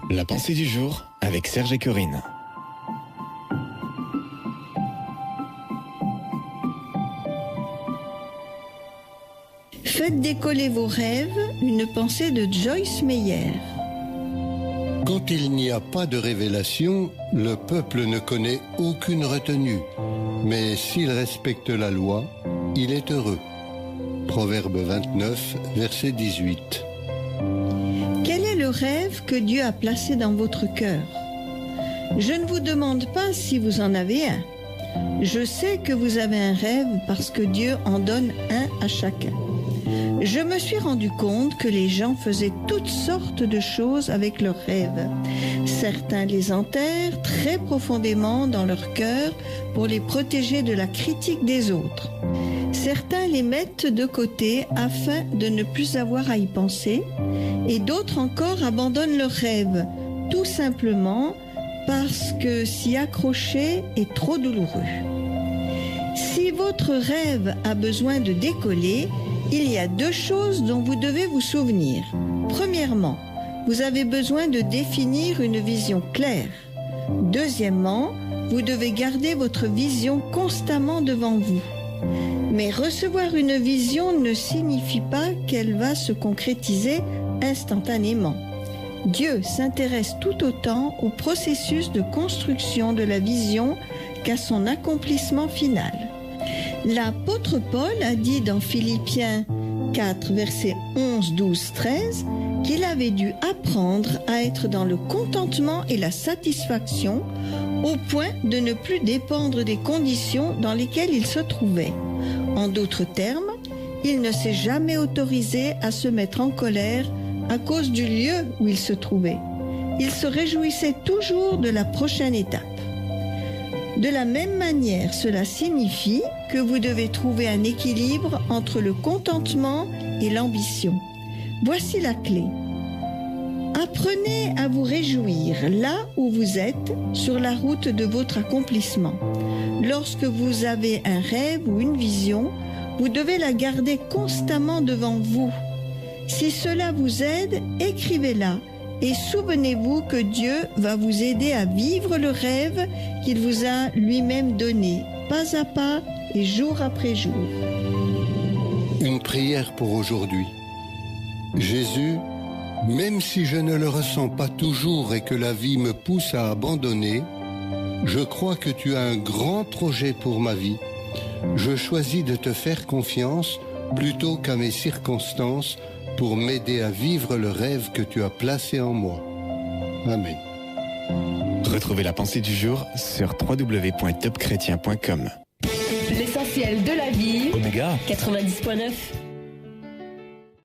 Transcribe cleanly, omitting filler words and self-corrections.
La pensée du jour avec Serge et Corinne. Faites décoller vos rêves, une pensée de Joyce Meyer. Quand il n'y a pas de révélation, le peuple ne connaît aucune retenue. Mais s'il respecte la loi, il est heureux. Proverbe 29, verset 18. Quel est le rêve que Dieu a placé dans votre cœur? Je ne vous demande pas si vous en avez un. Je sais que vous avez un rêve parce que Dieu en donne un à chacun. Je me suis rendu compte que les gens faisaient toutes sortes de choses avec leurs rêves. Certains les enterrent très profondément dans leur cœur pour les protéger de la critique des autres. Certains les mettent de côté afin de ne plus avoir à y penser, et d'autres encore abandonnent leurs rêves, tout simplement parce que s'y accrocher est trop douloureux. Si votre rêve a besoin de décoller, il y a deux choses dont vous devez vous souvenir. Premièrement, vous avez besoin de définir une vision claire. Deuxièmement, vous devez garder votre vision constamment devant vous. Mais recevoir une vision ne signifie pas qu'elle va se concrétiser instantanément. Dieu s'intéresse tout autant au processus de construction de la vision qu'à son accomplissement final. L'apôtre Paul a dit dans Philippiens 4, versets 11, 12, 13, qu'il avait dû apprendre à être dans le contentement et la satisfaction au point de ne plus dépendre des conditions dans lesquelles il se trouvait. En d'autres termes, il ne s'est jamais autorisé à se mettre en colère à cause du lieu où il se trouvait. Il se réjouissait toujours de la prochaine étape. De la même manière, cela signifie que vous devez trouver un équilibre entre le contentement et l'ambition. Voici la clé. Apprenez à vous réjouir là où vous êtes sur la route de votre accomplissement. Lorsque vous avez un rêve ou une vision, vous devez la garder constamment devant vous. Si cela vous aide, écrivez-la et souvenez-vous que Dieu va vous aider à vivre le rêve qu'il vous a lui-même donné, pas à pas et jour après jour. Une prière pour aujourd'hui. Jésus, même si je ne le ressens pas toujours et que la vie me pousse à abandonner, je crois que tu as un grand projet pour ma vie. Je choisis de te faire confiance plutôt qu'à mes circonstances pour m'aider à vivre le rêve que tu as placé en moi. Amen. Retrouvez la pensée du jour sur www.topchrétien.com. L'essentiel de la vie. Oméga 90.9.